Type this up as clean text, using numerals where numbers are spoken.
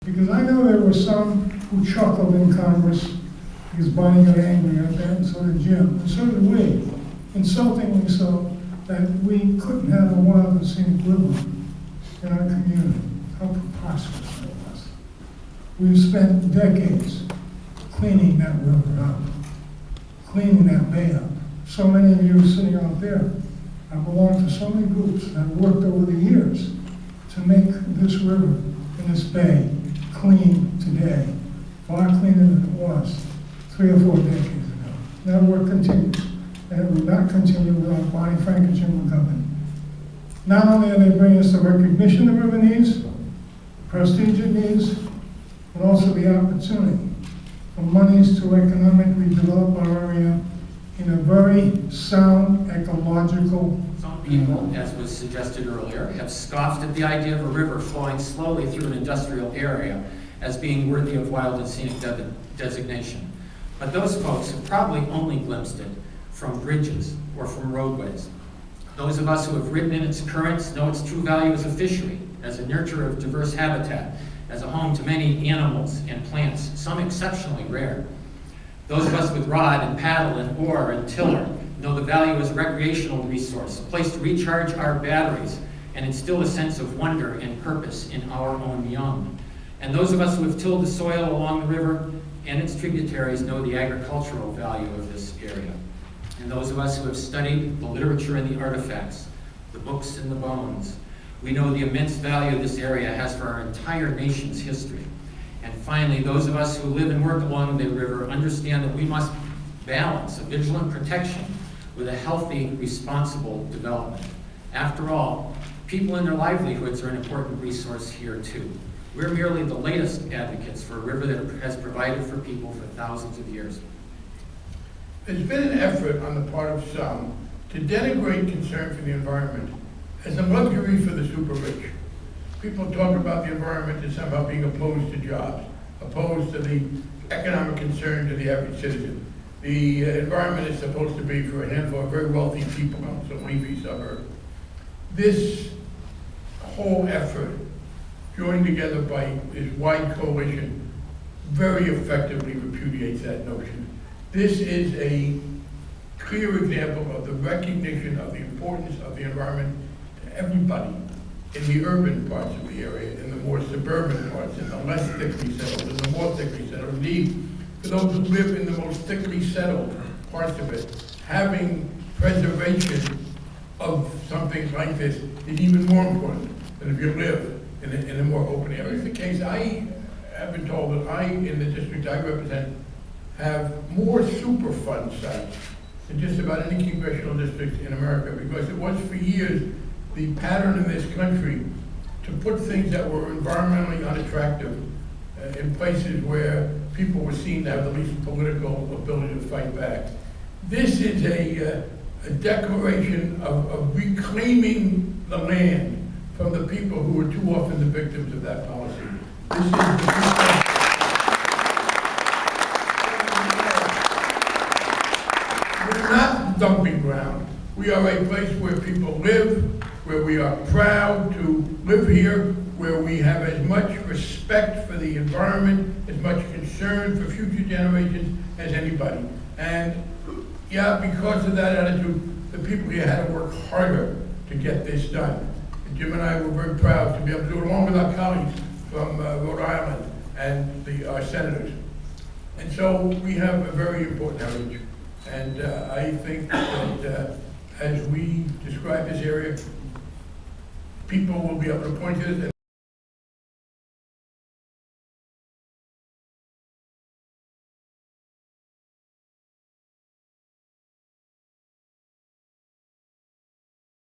Because I know there were some who chuckled in Congress because Bonnie got angry at that, and so did Jim, and so did we. Insultingly so, that we couldn't have a wild and scenic river in our community. How preposterous that was. We've spent decades cleaning that river up, cleaning that bay up. So many of you sitting out there have belonged to so many groups that have worked over the years to make this river and this bay clean today, far cleaner than it was 3 or 4 decades ago. That work continues, and it will not continue without Bonnie Frank and Jim McGovern. Not only are they bringing us the recognition the river needs, the prestige it needs, but also the opportunity for monies to economically develop our area in a very sound ecological. Some people, as was suggested earlier, have scoffed at the idea of a river flowing slowly through an industrial area as being worthy of wild and scenic designation. But those folks have probably only glimpsed it from bridges or from roadways. Those of us who have ridden in its currents know its true value as a fishery, as a nurturer of diverse habitat, as a home to many animals and plants, some exceptionally rare. Those of us with rod and paddle and oar and tiller know the value as a recreational resource, a place to recharge our batteries and instill a sense of wonder and purpose in our own young. And those of us who have tilled the soil along the river and its tributaries know the agricultural value of this area. And those of us who have studied the literature and the artifacts, the books and the bones, we know the immense value this area has for our entire nation's history. And finally, those of us who live and work along the river understand that we must balance a vigilant protection with a healthy, responsible development. After all, people and their livelihoods are an important resource here too. We're merely the latest advocates for a river that has provided for people for thousands of years. There's been an effort on the part of some to denigrate concern for the environment as a luxury for the super rich. People talk about the environment as somehow being opposed to jobs, opposed to the economic concerns of the average citizen. The environment is supposed to be for a handful of very wealthy people in some leafy suburb. This whole effort, joined together by this wide coalition, very effectively repudiates that notion. This is a clear example of the recognition of the importance of the environment to everybody in the urban parts of the area, in the more suburban parts, in the less thickly settled, in the more thickly settled. Indeed, for those who live in the most thickly settled parts of it, having preservation of something like this is even more important than if you live in a more open area. It's the case, I have been told that I, in the district I represent, have more Superfund sites than just about any congressional district in America, because it was for years the pattern in this country to put things that were environmentally unattractive in places where people were seen to have the least political ability to fight back. This is a declaration of reclaiming the land from the people who are too often the victims of that policy. This is we're not dumping ground. We are a place where people live, where we are proud to live here, where we have as much respect for the environment, as much concern for future generations as anybody. And yeah, because of that attitude, the people here had to work harder to get this done. And Jim and I were very proud to be able to do it along with our colleagues from Rhode Island and our senators. And so we have a very important heritage. And I think that as we describe this area, people will be able to point to this.